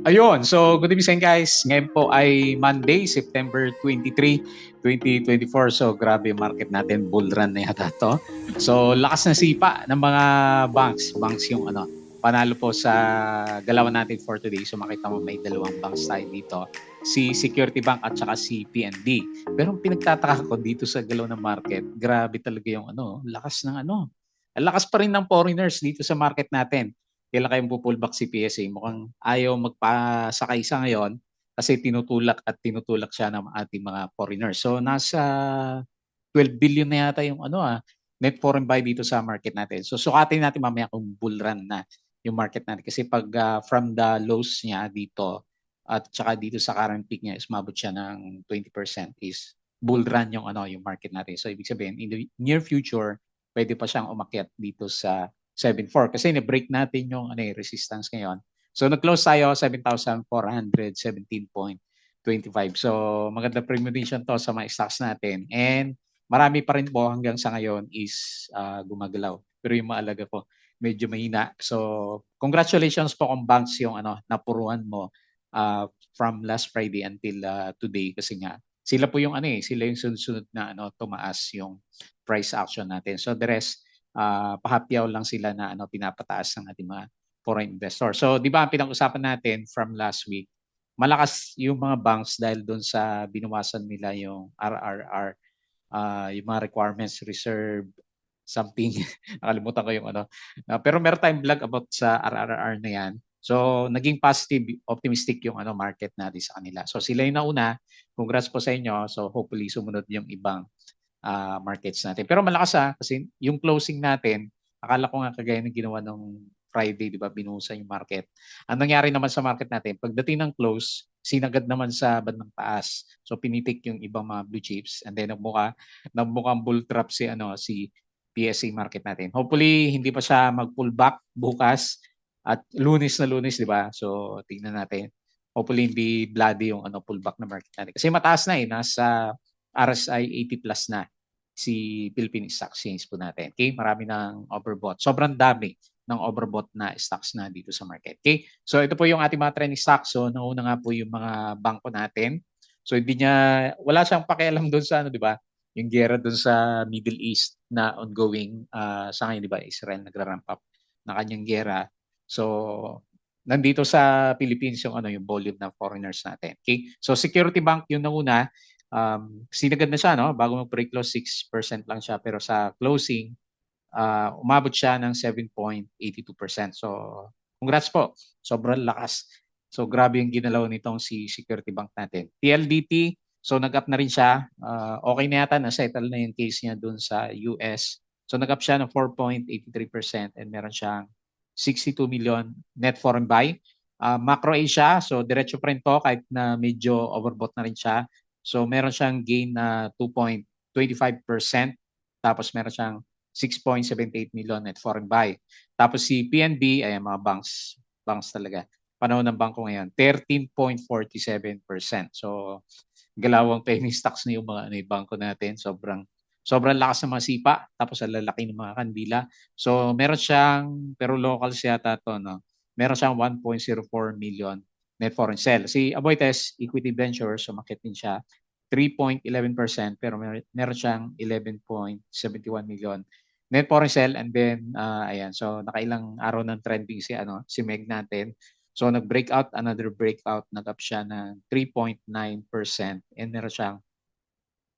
Ayun, so good evening guys. Ngayon po ay Monday, September 23, 2024. So grabe yung market natin, bull run na yata to. So lakas na sipa ng mga banks. Banks yung panalo po sa galawan natin for today. So makita mo may dalawang banks tayo dito. Si Security Bank at saka si PNB. Pero ang pinagtataka ko dito sa galaw ng market, grabe talaga yung lakas ng Ang lakas pa rin ng foreigners dito sa market natin. Kailan kayong pupullback si PSA? Mukhang ayaw magpasakay sa ngayon kasi tinutulak siya ng ating mga foreigners. So nasa 12 billion na yata yung net foreign buy dito sa market natin. So sukatin natin mamaya kung bull run na yung market natin kasi pag from the lows niya dito at saka dito sa current peak niya is mabot siya ng 20% is bull run yung market natin. So ibig sabihin in the near future pwede pa siyang umakyat dito sa 7.4 kasi ni-break natin yung resistance ngayon. So nag-close tayo 7,417.25. So maganda premonition to sa mga stocks natin and marami pa rin po hanggang sa ngayon is gumagalaw. Pero yung maalaga po medyo mahina. So congratulations po kung banks yung napuruan mo from last Friday until today kasi nga sila po yung sila yung sunod-sunod na tumaas yung price action natin. So the rest pahapyaw lang sila na pinapataas ng ating mga foreign investor. So, di ba ang pinag-usapan natin from last week, malakas yung mga banks dahil doon sa binawasan nila yung RRR, yung mga requirements, reserve, something. Nakalimutan ko yung pero meron tayong vlog about sa RRR na yan. So, naging positive, optimistic yung market natin sa kanila. So, sila yung nauna. Congrats po sa inyo. So, hopefully sumunod yung ibang markets natin. Pero malakas kasi yung closing natin, akala ko nga kagaya ng ginawa ng Friday, di ba, binuhusan yung market. Ang nangyari naman sa market natin, pagdating ng close, sinagad naman sa bandang taas. So pinitik yung ibang mga blue chips and then nagmukhang bull trap si PSA market natin. Hopefully hindi pa siya mag-pullback bukas at lunes na lunes, di ba? So tingnan natin. Hopefully hindi bloody yung pullback na market natin. Kasi mataas na nasa RSI 80 plus na si Philippine Stock Exchange po natin. Okay? Marami ng overbought. Sobrang dami ng overbought na stocks na dito sa market. Okay? So ito po yung ating mga trending stocks. So nauna nga po yung mga bangko natin. So wala siyang pakialam doon sa di ba? Yung gera doon sa Middle East na ongoing sa ngayon, di ba? Israel nagra-ramp up na kanyang gera. So nandito sa Philippines yung volume ng foreigners natin. Okay? So Security Bank yung nauna, sinagad na siya bago mag-pre-close 6% lang siya pero sa closing umabot siya ng 7.82%. So congrats po. Sobrang lakas. So grabe yung ginalaw nitong si Security Bank natin. PLDT, so nag-up na rin siya. Okay na yata, na-settle na yung case niya dun sa US. So nag-up siya ng 4.83% and meron siyang 62 million net foreign buy. Macro Asia, so diretso pa rin to kahit na medyo overbought na rin siya. So meron siyang gain na 2.25%. Tapos meron siyang 6.78 million net foreign buy. Tapos si PNB, ay mga banks talaga. Panahon ng bangko ngayon, 13.47%. So galawang penny stocks na yung mga bangko natin. Sobrang lakas ng mga sipa, tapos ang lalaki ng mga kandila. So meron siyang, pero locals yata to, no? Meron siyang 1.04 million net foreign sell. Si Aboitiz Equity Ventures, sumakit din siya 3.11% pero meron siyang 11.71 million net foreign sell and then ayan, so nakailang araw ng trending si Meg natin. So nag-breakout, another breakout, nag-up siya ng 3.9% and meron siyang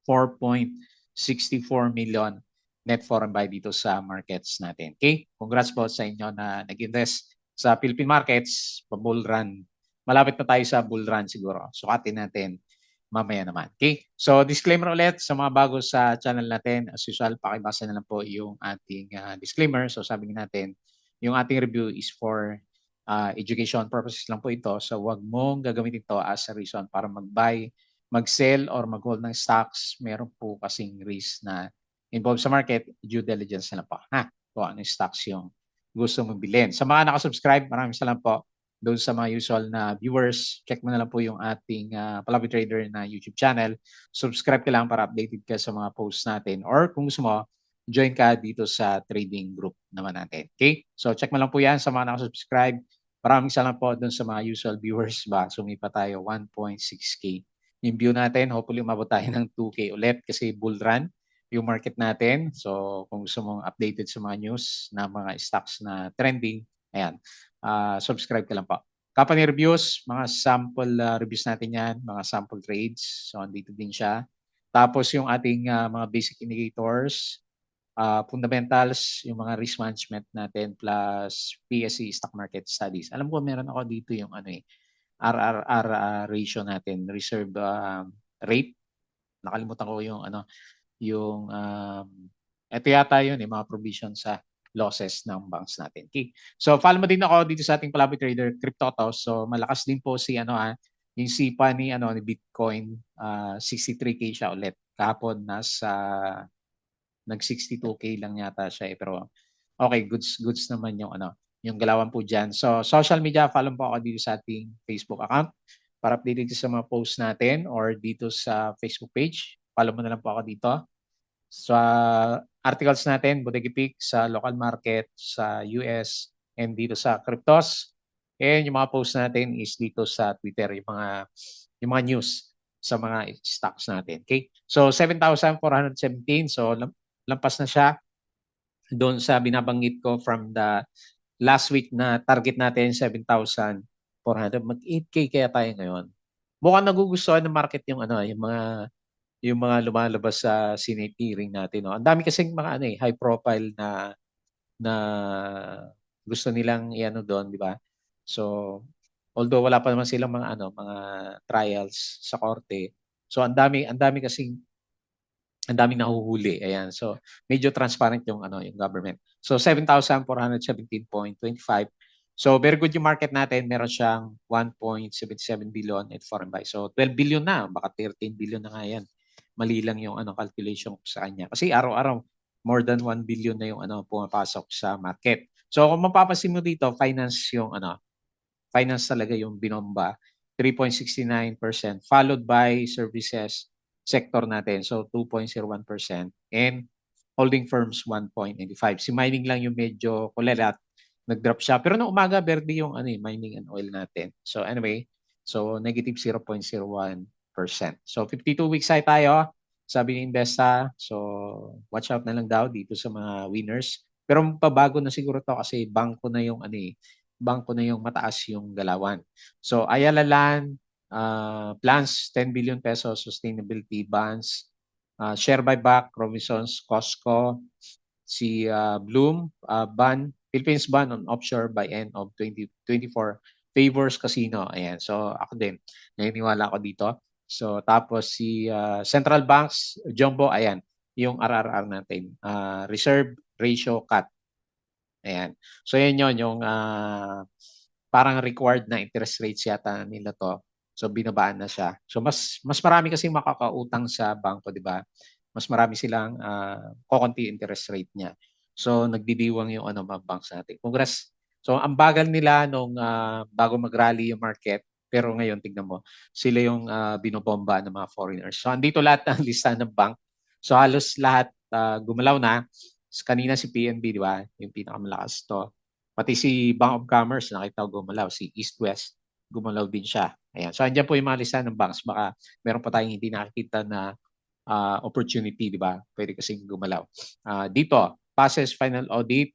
4.64 million net foreign buy dito sa markets natin. Okay? Congrats po sa inyo na nag-invest sa Philippine markets, pa-bull run. Malapit na tayo sa bull run siguro. Sukatin natin mamaya naman. Okay? So disclaimer ulit sa mga bago sa channel natin. As usual, pakibasa na lang po yung ating disclaimer. So sabi natin, yung ating review is for education purposes lang po ito. So wag mong gagamitin ito as a reason para mag-buy, mag-sell or mag-hold ng stocks. Meron po kasing risk na involved sa market, due diligence na lang po. Kung ano yung stocks yung gusto mong bilhin. Sa mga nakasubscribe, maraming salamat po. Doon sa mga usual na viewers, check mo na lang po yung ating Palabi Trader na YouTube channel. Subscribe ka lang para updated ka sa mga posts natin. Or kung gusto mo, join ka dito sa trading group naman natin. Okay? So check mo lang po yan sa mga nakasubscribe. Maraming salamat po dun sa mga usual viewers ba. Sumipa tayo 1.6K. Yung view natin, hopefully umabot tayo ng 2K ulit kasi bull run yung market natin. So kung gusto mong updated sa mga news na mga stocks na trending, ayan, subscribe ka lang po. Company reviews, mga sample reviews natin yan, mga sample trades. So andito din siya. Tapos yung ating mga basic indicators, fundamentals, yung mga risk management natin plus PSE stock market studies. Alam ko meron ako dito yung RRR ratio natin, reserve rate. Nakalimutan ko yung yung ito yata yun mga provision sa losses ng banks natin. Okay. So follow mo din ako dito sa ating Palaboy Trader Crypto to. So malakas din po si yung SIPA ni ni Bitcoin, 63K siya ulit. Kahapon nag 62K lang yata siya pero okay, goods naman yung galawan po diyan. So social media, follow po ako dito sa ating Facebook account para updated sa mga posts natin or dito sa Facebook page. Follow mo na lang po ako dito. Sa articles natin, Bodega Peak, sa local market, sa US, and dito sa cryptos. And yung mga posts natin is dito sa Twitter, yung mga news sa mga stocks natin. Okay? So 7,417. So lampas na siya doon sa binabanggit ko from the last week na target natin 7,400. Mag-8K kaya tayo ngayon. Mukhang nagugustuhan ng market yung mga lumalabas sa Senate hearing natin. No? Ang dami kasing mga high profile na gusto nilang doon, di ba? So although wala pa naman silang mga trials sa korte. So ang dami kasing ang daming nahuhuli. Ayan. So medyo transparent yung yung government. So 7,417.25. So very good yung market natin. Meron siyang 1.77 billion in foreign buy. So 12 billion na, baka 13 billion na nga yan. Mali lang yung calculation ko sa kanya. Kasi araw-araw more than 1 billion na yung pumapasok sa market. So kung mapapansin mo dito, finance talaga yung binomba, 3.69%, followed by services sector natin, so 2.01%, and holding firms 1.85. Si mining lang yung medyo kulelat, nag-drop siya. Pero nung umaga, verde yung mining and oil natin. So anyway, so negative 0.01%. So 52 weeks high tayo, sabi ni Investa. So watch out na lang daw dito sa mga winners. Pero pabago na siguro to kasi bangko na yung mataas yung galawan. So Ayala Land, plans 10 billion pesos sustainability bonds, share buyback, Robinsons, Costco, si Bloom, Philippines ban on offshore by end of 2024 favors casino. Ayan. So ako din, naniniwala ako dito. So tapos si Central Banks, Jumbo, ayan, yung RRR natin. Reserve ratio cut. Ayan. So yan yun, yung parang required na interest rates yata nila to. So binabaan na siya. So mas marami kasi makakautang sa bangko, di ba? Mas marami silang kokonti interest rate niya. So nagdidiwang yung mga banks natin. Congrats. So ang bagal nila nung bago mag-rally yung market, pero ngayon tignan mo, sila yung binobomba ng mga foreigners. So andito lahat ng lista ng bank. So halos lahat gumalaw na. Kanina si PNB, di ba? Yung pinakamalakas to. Pati si Bank of Commerce, nakita ko gumalaw. Si East West, gumalaw din siya. Ayan. So, andyan po yung mga lista ng banks. Baka meron pa tayong hindi nakikita na opportunity, di ba? Pwede kasing gumalaw. Dito, passes final audit,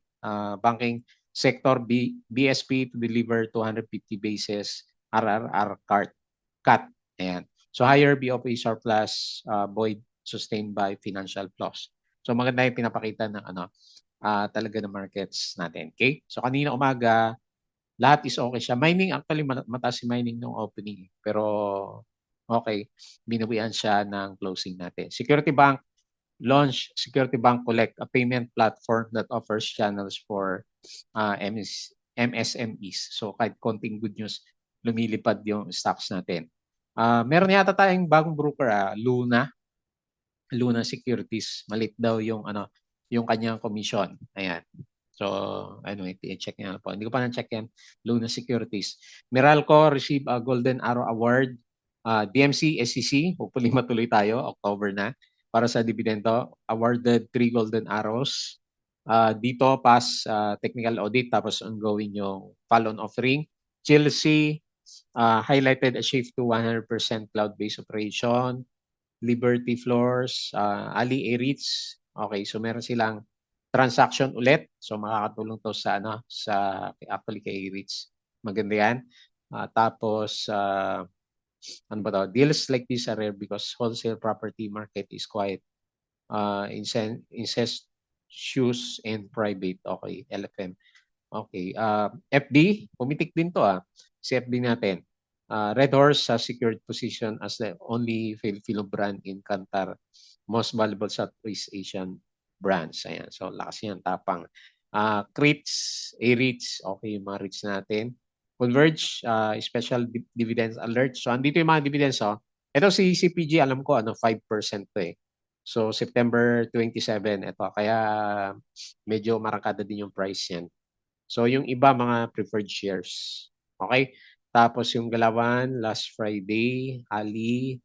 banking sector BSP to deliver 250 basis RRR cut. Ayan. So, higher BOP surplus void sustained by financial flaws. So maganda yung pinapakita ng talaga ng markets natin. Okay? So kanina umaga, lahat is okay siya. Mining, actually mataas si mining nung opening. Pero okay, binawian siya ng closing natin. Security Bank, launch Security Bank Collect, a payment platform that offers channels for MSMEs. So kahit konting good news, lumilipad yung stocks natin. Meron yata tayong bagong broker, Luna Securities. Malit daw yung yung kanyang commission. Ayan. So, anyway, i-check niyo po. Hindi ko pa na-check yan. Luna Securities. Meralco receive a Golden Arrow Award. DMC, SEC, hopefully matuloy tayo, October na, para sa dividendo. Awarded 3 Golden Arrows. Dito, pass technical audit, tapos ongoing yung follow-on offering. Chelsea highlighted a shift to 100% cloud-based operation. Liberty Floors, Ali Eritz. Okay, so meron silang transaction ulit. So makakatulong to sa actually kay Eritz. Maganda 'yan. Tapos ano ba 'to? Deals like this are rare because wholesale property market is quite incestuous and private. Okay, LFM. Okay, FD, pumitik din 'to, si FD natin. Red Horse has secured position as the only Filipino brand in Kantar most valuable Southeast Asian brands. Ayan, so lakas yan, tapang. CRITs, A-REITs, okay yung mga REITs natin. Converge, special dividends alert. So andito yung mga dividends. Ito si CPG, alam ko 5% to eh. So September 27, ito. Kaya medyo marangkada din yung price yan. So yung iba mga preferred shares. Okay? Tapos yung Galawan last Friday, Ali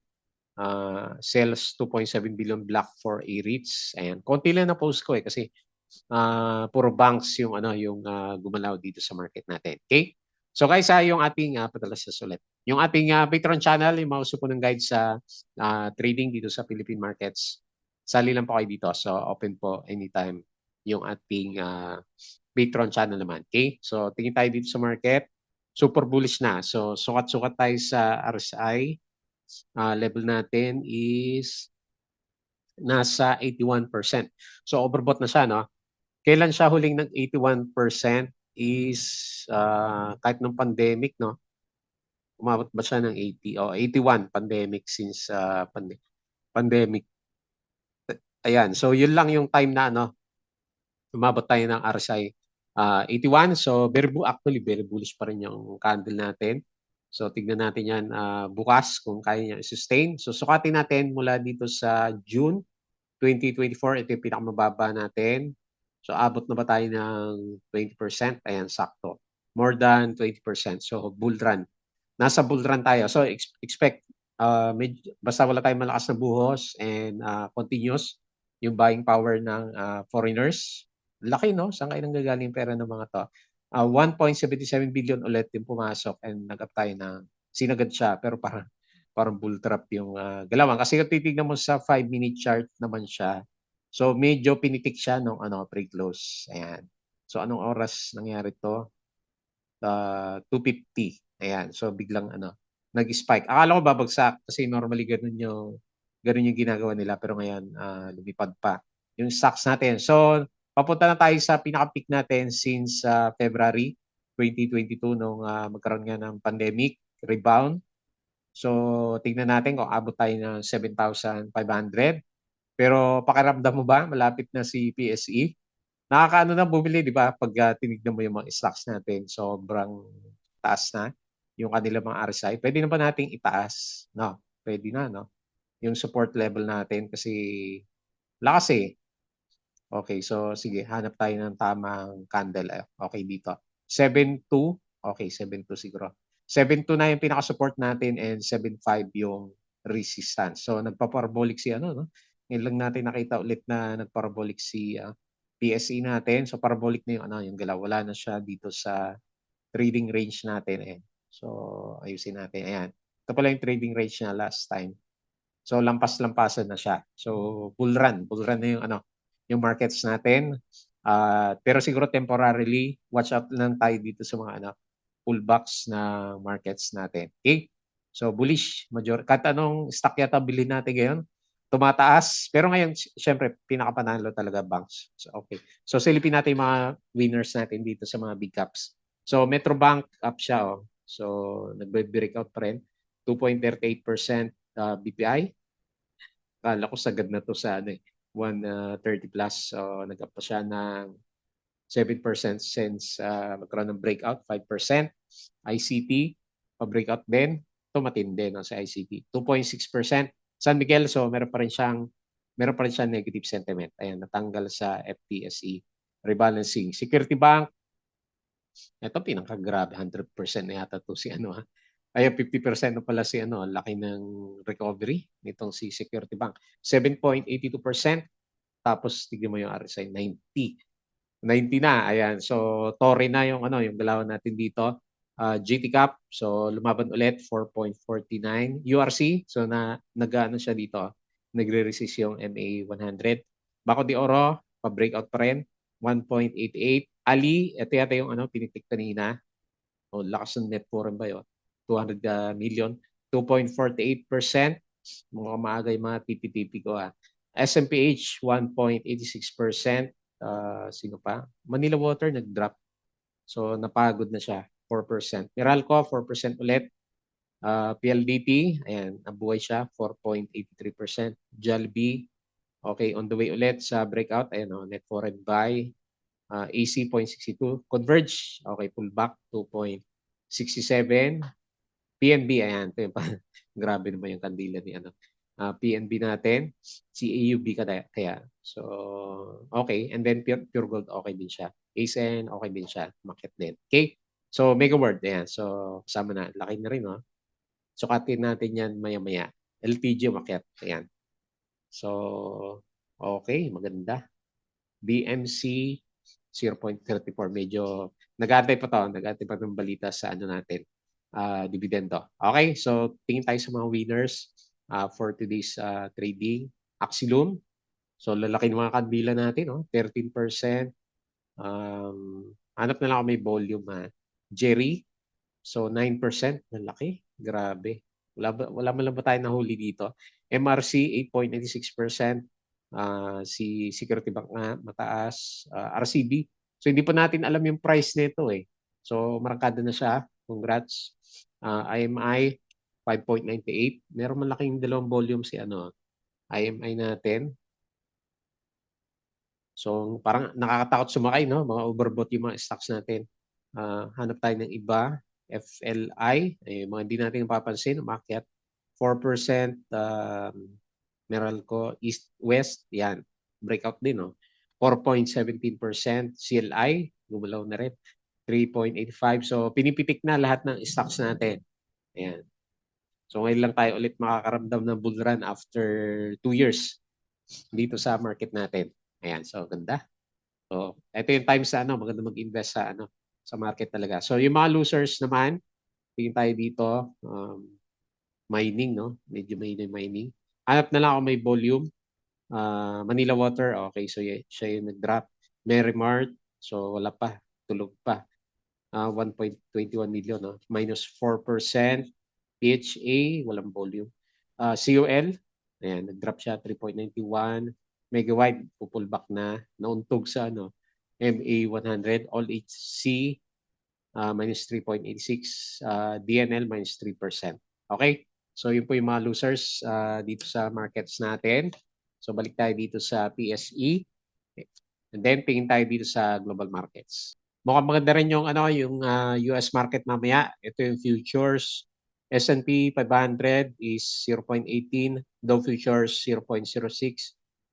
sells 2.7 billion block for A-REITs. Ayan. Konti lang na post ko kasi puro banks yung gumalaw dito sa market natin. Okay? So guys, yung ating padalas sa sulit. Yung ating Patreon channel, yung mga gusto po ng guide sa trading dito sa Philippine markets. Sali lang po kayo dito. So open po anytime yung ating Patreon channel naman. Okay? So tingin tayo dito sa market. Super bullish na. So sukat-sukat tayo sa RSI. Level natin is nasa 81%. So overbought na siya, no? Kailan siya huling nag 81% is kahit nung pandemic, no? Umabot ba siya ng 80 o 81 pandemic since pandemic. Ayan, so yun lang yung time na umabot tayo ng RSI 81. So actually very bullish pa rin yung candle natin. So tignan natin yan bukas kung kaya niya i-sustain. So sukatin natin mula dito sa June 2024, ito yung pinakamababa natin. So abot na ba tayo ng 20%? Ayan, sakto. More than 20%. So bull run. Nasa bull run tayo. So expect basta wala tayong malakas na buhos and continuous yung buying power ng foreigners. Laki, no? Saan kayo nanggagaling pera ng mga to? 1.77 billion ulit yung pumasok and nag-up tayo ng sinagad siya pero parang bull trap yung galawan. Kasi kung titignan mo sa 5-minute chart naman siya, so medyo pinitik siya nung pre-close. Ayan. So anong oras nangyari to? 2:50. Ayan. So biglang nag-spike. Akala ko babagsak kasi normally ganun yung ginagawa nila pero ngayon lumipad pa yung stocks natin. So papunta na tayo sa pinaka-peak natin since February 2022 nung magkaroon nga ng pandemic rebound. So tingnan natin kung abot tayo ng 7,500. Pero pakiramdam mo ba malapit na si PSE? Nakakaano na bumili, di ba? Pag tinignan mo yung mga stocks natin, sobrang taas na yung kanila mga RSI. Pwede na ba nating itaas? No, pwede na, no? Yung support level natin kasi lakas eh. Okay, so sige, hanap tayo ng tamang candle. Okay, dito. 7.2. Okay, 7.2 siguro. 7.2 na yung pinaka-support natin and 7.5 yung resistance. So nagpa-parabolic si no? Ngayon lang natin nakita ulit na nagparabolic si PSE natin. So parabolic na yung galaw. Wala na siya dito sa trading range natin eh. So ayusin natin. Ayan. Ito pala yung trading range niya last time. So lampas-lampasan na siya. So bull run na yung markets natin. Pero siguro temporarily, watch out lang tayo dito sa mga pullbacks na markets natin. Okay? So bullish, kahit anong stock yata bilhin natin ngayon, tumataas. Pero ngayon, syempre, pinakapanalo talaga banks. So, okay. So silipin natin yung mga winners natin dito sa mga big caps. So Metrobank up siya. So nagbe-breakout pa rin. 2.38% BPI. Kala ko sagad na to sa 130 plus. So nag-up pa siya ng 7% since magkaroon ng breakout, 5%. ICT, pa-breakout din. Ito matindi sa ICT. 2.6%. San Miguel, so meron pa rin siyang negative sentiment. Ayan, natanggal sa FTSE rebalancing. Security Bank, ito pinakagrabe, 100% na yata to si Ay, 50% na pala si laki ng recovery nitong si Security Bank. 7.82%. Tapos tignan mo yung RSI 90. 90 na. Ayan. So Torre na yung yung galawan natin dito. GT Cap, so lumaban ulit 4.49. URC, so nag-ano siya dito, nagre-resist yung MA 100. Baco de Oro, pa-breakout pa rin, 1.88. Ali, ito yata yung pinitik kanina. O, lakas ng net foreign ba yun? 200 million, 2.48%. Mukhang maaga yung mga TP-TP ko. SMPH, 1.86%. Sino pa? Manila Water, nag-drop. So, napagod na siya, 4%. Meralco, 4% ulit. PLDT, ayan, nabuhay siya, 4.83%. Jollibee, okay, on the way ulit sa breakout. Ayan, net foreign buy. AC, 0.62. Converge, okay, pullback, 2.67. PNB, ayan, ito yung grabe naman yung kandila ni PNB natin. CAUB kaya. So, okay. And then Pure Gold, okay din siya. ASEN, okay din siya. Market din. Okay? So, Mega World, ayan. So, kasama na. Laki na rin, no? Sukatin natin yan maya-maya. LTG, umakyat. Ayan. So, okay. Maganda. BMC, 0.34. Medyo nag-aantay pa to. Nag-aantay pa ng balita sa natin. Dividendo. Okay, so tingin tayo sa mga winners for today's trading. Axilum, so lalaki ng mga kandila natin, 13%. Hanap na lang ako may volume. Jerry, so 9%, lalaki, grabe. Wala man lang ba tayo nahuli dito? MRC, 8.96%. Si Security Bank nga, mataas. RCB, so hindi pa natin alam yung price nito eh. So markado na siya. Congrats. IMI, 5.98. Meron malaking dalawang volume si IMI natin. So parang nakakatakot sumakay, no? Mga overbought yung mga stocks natin. Hanap tayo ng iba. FLI, mga hindi natin papansin, umakyat 4%. Meralco, East, West, yan. Breakout din, no? 4.17%. CLI, gumalaw na rin. 3.85. So, pinipitik na lahat ng stocks natin. Ayan. So, ngayon lang tayo ulit makakaramdam ng bull run after 2 years dito sa market natin. Ayan. So, ganda. So, ito yung time sa maganda mag-invest sa sa market talaga. So, yung mga losers naman, tingin tayo dito, mining, no? Medyo mining. Hanap na lang ako may volume. Manila Water, okay. So, siya yung nag-drop. Merrimart, so wala pa. Tulog pa. 1.21 million, no? Minus 4%. PHA, walang volume. COL, ayan, nag-drop siya, 3.91. Megawide, pupullback na. Nauntog sa MA 100. All HC, minus 3.86. DNL, minus 3%. Okay? So, yun po yung mga losers dito sa markets natin. So, balik tayo dito sa PSE. And then, tingin tayo dito sa global markets. Mukhang maganda rin yung yung US market mamaya. Ito yung futures. S&P 500 is 0.18, Dow Futures 0.06,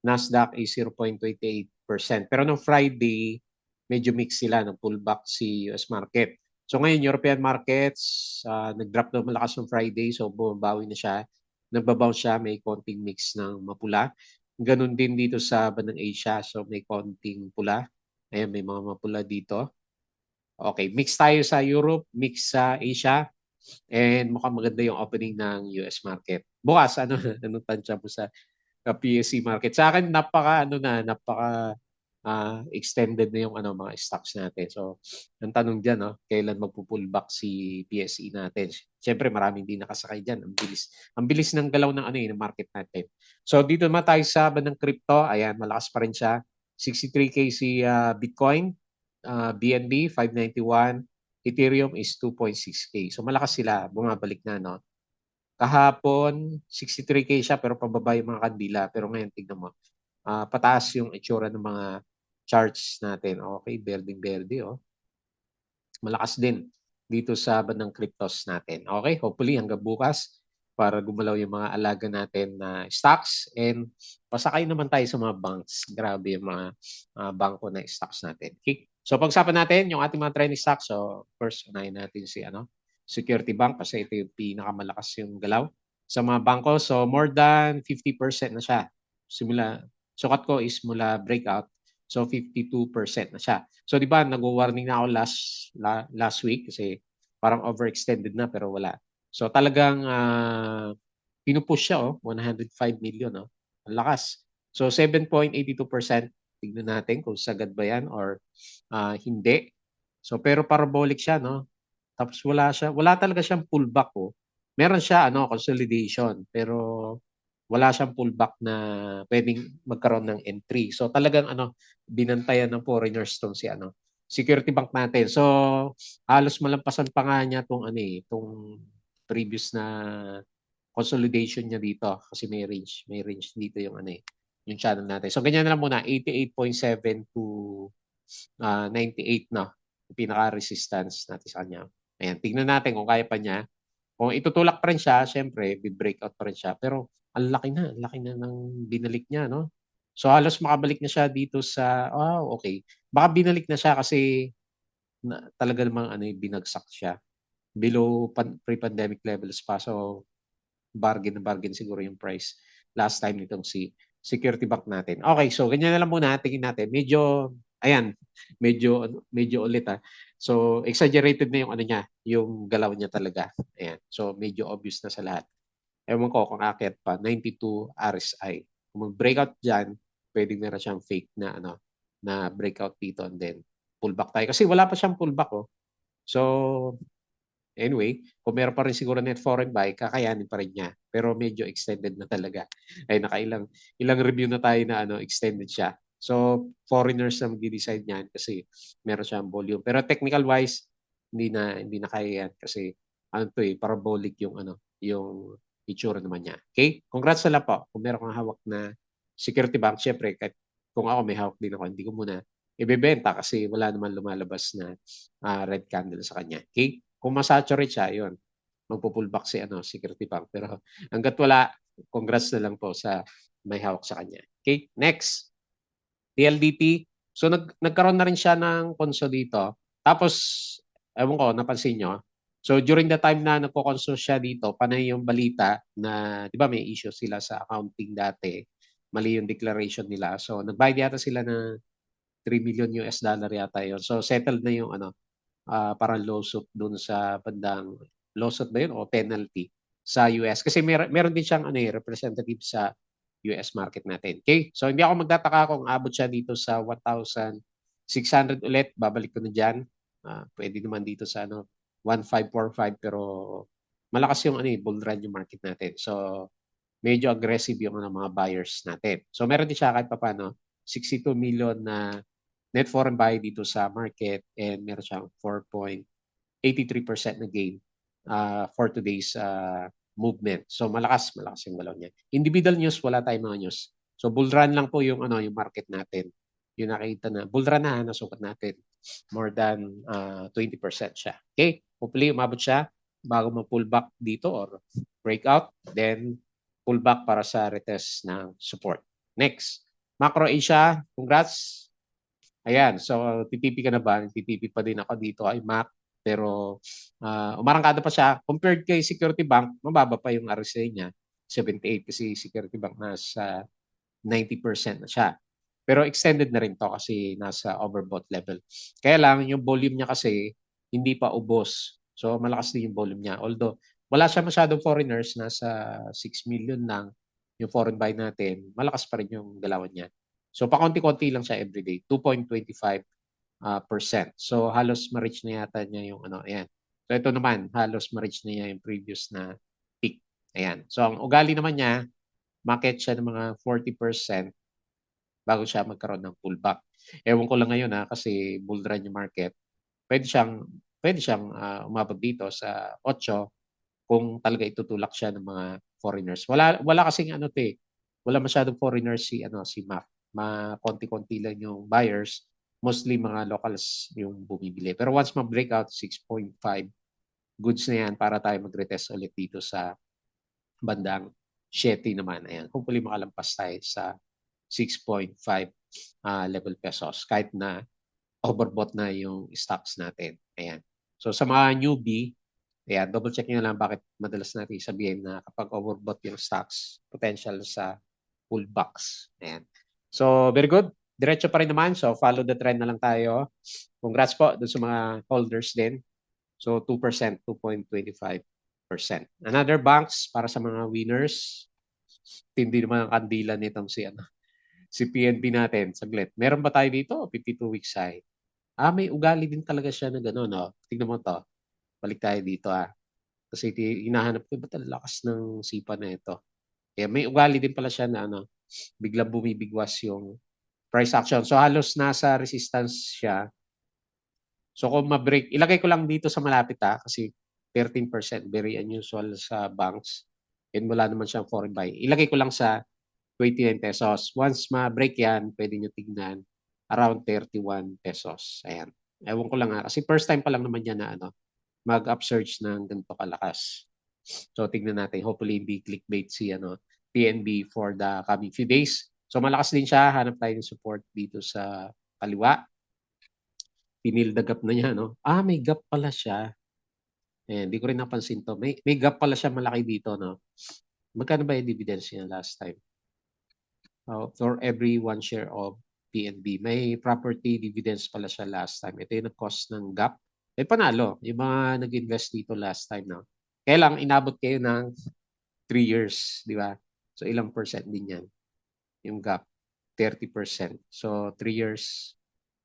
Nasdaq is 0.28%. Pero nung Friday, medyo mix sila, ng pullback si US market. So ngayon, European markets, nag-drop na malakas ng Friday, so bumabawi na siya. Nagbabounce siya, may konting mix ng mapula. Ganun din dito sa bandang Asia, so may konting pula. Ayan, may mga mapula dito. Okay, mix tayo sa Europe, mix sa Asia, and mukhang maganda yung opening ng US market. Bukas, anong tansya mo sa PSC market? Sa akin, napaka extended na yung mga stocks natin. So, ang tanong diyan, kailan magpo-pullback si PSE natin? Siyempre, maraming hindi nakasakay diyan. Ang bilis ng galaw ng ng market natin. So, dito naman tayo sa bandang crypto. Ayan, malakas pa rin siya. 63K si Bitcoin, BNB 591, Ethereum is 2.6K. So, malakas sila. Bumabalik na, no? Kahapon, 63K siya pero pababa yung mga kandila. Pero ngayon, tignan mo. Pataas yung itsura ng mga charts natin. Okay, berde, Malakas din dito sa bandang cryptos natin. Okay, hopefully hanggang bukas para gumalaw yung mga alaga natin na stocks and pasakay naman tayo sa mga banks. Grabe yung mga bangko na stocks natin. Okay? So pag-usapan natin yung ating mga trending stocks. So first, unahin natin si Security Bank kasi ito yung pinakamalakas yung galaw sa mga bangko. So more than 50% na siya. Sukat ko is mula breakout. So 52% na siya. So 'di ba nag-warning na ako last week kasi parang overextended na pero wala. So talagang pinupush siya 105 million Ang lakas. So 7.82%, tignan natin kung sagad ba yan or hindi. So pero parabolic siya Tapos wala talaga siyang pullback Meron siya consolidation pero wala siyang pullback na pwedeng magkaroon ng entry. So talagang binantayan ng foreigners tong Security Bank natin. So halos malampasan pa nga niya tong previous na consolidation niya dito kasi may range dito yung channel natin. So ganyan na lang muna 88.7 to 98 yung pinaka-resistance natin sa kanya. Ayan, tingnan natin kung kaya pa niya. Kung itutulak pa rin siya, syempre, breakout pa rin siya. Pero ang laki na ng binalik niya, So halos makabalik na siya dito sa, okay. Baka binalik na siya kasi talaga namang binagsak siya. Below pre-pandemic levels pa. So bargain na bargain siguro yung price last time nitong si Security Bank natin. Okay, so ganyan na lang muna. Tingin natin. Medyo ulit So exaggerated na yung niya, yung galaw niya talaga. Ayan. So medyo obvious na sa lahat. Ewan ko kung akit pa, 92 RSI. Kung mag-breakout dyan, pwedeng meron siyang fake na na breakout dito and then pullback tayo. Kasi wala pa siyang pullback So anyway, kung meron pa rin siguro net foreign buy, kakayanin pa rin niya. Pero medyo extended na talaga. Ay ilang review na tayo na extended siya. So foreigners na mag-decide niyan kasi meron siyang volume. Pero technical wise, hindi na kaya yan kasi parabolic yung itsura naman niya. Okay? Congrats na lang po. Kung meron kang hawak na security bank, syempre kahit kung ako may hawak din ako, hindi ko muna ibebenta kasi wala naman lumalabas na red candle sa kanya. Okay? Kung masaturate siya, yun, magpo-pullback si Security Bank. Pero hanggat wala, congrats na lang po sa may hawak sa kanya. Okay, next. TLDT. So nagkaroon na rin siya ng konso dito. Tapos, ewan ko, napansin nyo. So during the time na nagko-konso siya dito, panay yung balita na, di ba may issue sila sa accounting dati. Mali yung declaration nila. So nagbayad yata sila na $3 million yata yun. So settled na yung parang lawsuit dun sa bandang lawsuit ba yun o penalty sa US kasi meron din siyang representative sa US market natin. Okay? So hindi ako magtataka kung abot siya dito sa 1,600 ulit, babalik ko na diyan. Pwede naman dito sa 1,545 pero malakas yung bull run yung market natin. So medyo aggressive yung mga buyers natin. So meron din siya kahit paano 62 million na net foreign buy dito sa market and meron siyang 4.83% na gain for today's movement. So malakas yung galaw niya. Individual news, wala tayong mga news. So bull run lang po yung yung market natin. Yung nakita na bull run na nasukat natin. More than 20% siya. Okay? Hopefully umabot siya bago mag-pullback dito or breakout. Then pullback para sa retest ng support. Next. Macro Asia, congrats. Ayan, so TTP ka na ba? TTP pa din ako dito ay MAC. Pero umarangkada pa siya. Compared kay Security Bank, mababa pa yung RSI niya. 78 kasi Security Bank nasa 90% na siya. Pero extended na rin to kasi nasa overbought level. Kaya lang, yung volume niya kasi hindi pa ubos. So malakas din yung volume niya. Although wala siya masyadong foreigners, nasa 6 million lang yung foreign buy natin, malakas pa rin yung galawan niya. So pakonti-konti lang siya everyday, 2.25%. So halos ma-reach na yata niya yung ayan. So ito naman, halos ma-reach na niya yung previous na peak. Ayan. So ang ugali naman niya, market siya ng mga 40% bago siya magkaroon ng pullback. Ewan ko lang ngayon kasi bull run yung market. Pwede siyang umabot dito sa 8 kung talaga itutulak siya ng mga foreigners. Wala kasing wala masyadong foreigners si MAF. Konti-konti lang yung buyers, mostly mga locals yung bumibili. Pero once ma-breakout 6.5, goods na yan para tayo mag-retest ulit dito sa bandang 7 naman. Ayan. Hopefully makalampas tayo sa 6.5 level pesos kahit na overbought na yung stocks natin. Ayan. So sa mga newbie, ayan, double check nyo lang bakit madalas natin sabihin na kapag overbought yung stocks, potential sa pullbacks. Ayan. So, very good. Diretso pa rin naman. So, follow the trend na lang tayo. Congrats po dun sa mga holders din. So 2%, 2.25%. Another banks para sa mga winners, tindi naman ang kandila nitong si PNB natin. Saglit. Meron ba tayo dito? 52 weeks high. May ugali din talaga siya na gano'n, no? Tignan mo to. Balik tayo dito, Kasi hinahanap ko, ba't ang lakas ng sipa na ito? Kaya may ugali din pala siya na biglang bumibigwas yung price action. So halos nasa resistance siya. So kung ma-break, ilagay ko lang dito sa malapit kasi 13%, very unusual sa banks. And wala naman siyang foreign buy. Ilagay ko lang sa 29 pesos. Once ma-break yan, pwede nyo tignan around 31 pesos. Ayan. Ewan ko lang kasi first time pa lang naman yan na mag-upsurge ng ganito kalakas. So tignan natin. Hopefully hindi clickbait si PNB for the coming few days. So malakas din siya. Hanap tayo ng support dito sa kaliwa. Pinil the gap na niya, no? May gap pala siya. Hindi ko rin napansin to. May gap pala siya malaki dito, no? Magkano ba yung dividends niya last time? For every 1 share of PNB. May property dividends pala siya last time. Ito yung nag-cost ng gap. Panalo. Yung mga nag-invest dito last time, no? Kaya lang, inabot kayo ng 3 years, di ba? So, ilang percent din yan? Yung gap, 30%. So, 3 years,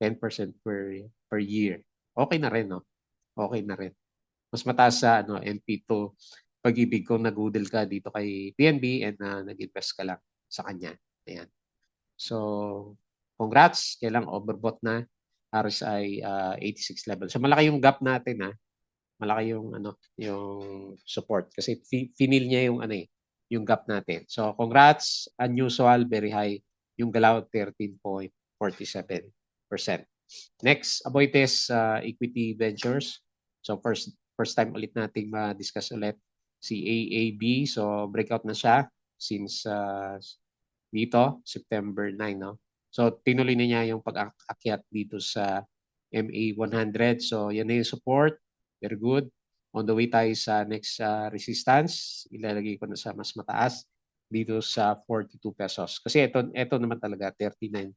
10% per year. Okay na rin, no? Okay na rin. Mas mataas sa MP2 pag-ibig kung nag-Google ka dito kay PNB and nag-invest ka lang sa kanya. Ayan. So, congrats. Kailang overbought na RSI 86 level. So, malaki yung gap natin, malaki yung yung support kasi finil niya yung yung gap natin. So, congrats. Unusual, very high. Yung galaw 13.47%. Next, Aboitiz Equity Ventures. So, first time ulit nating ma-discuss ulit si AAB. So, breakout na siya since dito, September 9, no? So, tinuloy na niya yung pag-akyat dito sa MA100. So, yan na yung support. Very good. On the way tayo sa next resistance. Ilalagay ko na sa mas mataas dito sa 42 pesos. Kasi ito naman talaga 39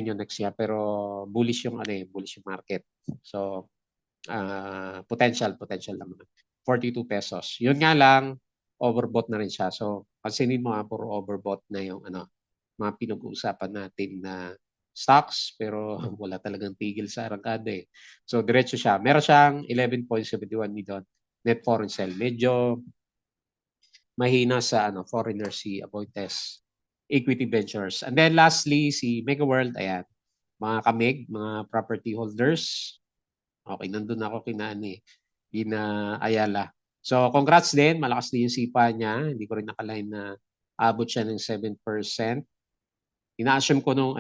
yung next year, pero bullish yung bullish yung market. So, potential lang naman. 42 pesos. Yun nga lang, overbought na rin siya. So, pansinin mo puro overbought na yung mga pinag-uusapan natin na stocks, pero wala talagang tigil sa arangkada So, diretso siya. Meron siyang 11.71 million net foreign sale. Medyo mahina sa foreigner si Aboitiz Equity Ventures. And then lastly, si Mega World, ayan. Mga kamig, mga property holders. Okay, nandun ako kina Ayala. So, congrats din. Malakas din yung sipa niya. Hindi ko rin nakalain na abot siya ng 7%. Ina-assume ko nung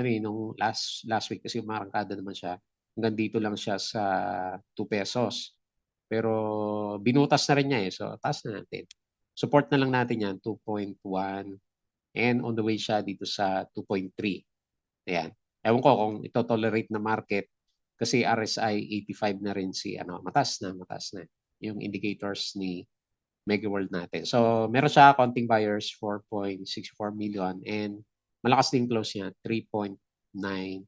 last week kasi marangkada naman siya. Hanggang dito lang siya sa 2 pesos. Pero binutas na rin niya So, taas na natin. Support na lang natin yan, 2.1. And on the way siya dito sa 2.3. Ayan. Ewan ko kung ito-tolerate na market kasi RSI 85 na rin mataas na yung indicators ni Mega World natin. So, meron siya counting buyers 4.64 million and malakas din close niya 3.9%.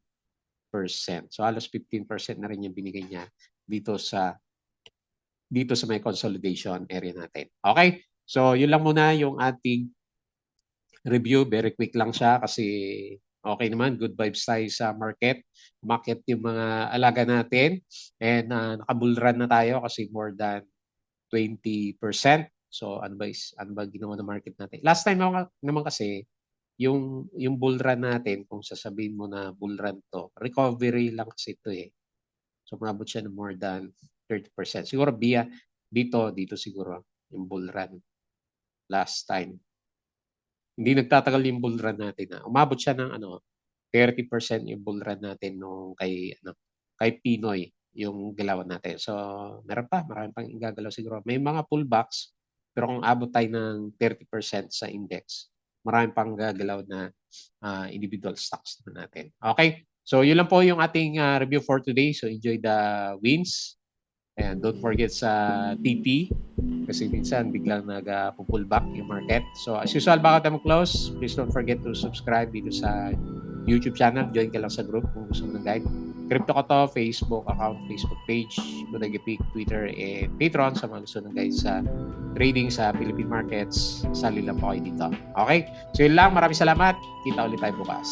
So, halos 15% na rin yung binigay niya dito sa may consolidation area natin. Okay? So, yun lang muna yung ating review. Very quick lang siya kasi okay naman. Good vibes tayo sa market. Market yung mga alaga natin. And nakabullrun na tayo kasi more than 20%. So, ano ba ginawa ng market natin? Last time naman kasi, yung bull run natin, kung sasabihin mo na bull run to, recovery lang kasi ito So, mabot siya ng more than 30%. Siguro dito siguro yung bull run last time. Hindi nagtatagal yung bull run natin. Umabot siya ng 30% yung bull run natin nung kay Pinoy yung galawan natin. So, marami pang igagalaw siguro. May mga pullbacks, pero kung abot tayo ng 30% sa index, marami pang gagalaw na individual stocks na natin. Okay? So, yun lang po yung ating review for today. So, enjoy the wins. And don't forget sa TP kasi minsan biglang nag-pull back yung market. So, as usual, bago tayo mag-close, please don't forget to subscribe dito sa YouTube channel. Join ka lang sa group kung gusto mo ng guide. CryptoKoto, Facebook account, Facebook page, Bodega Peak, Twitter, and Patreon sa mga gusto ng guys sa trading sa Philippine markets. Sali lang po kayo dito. Okay? So yun lang. Maraming salamat. Kita ulit tayo bukas.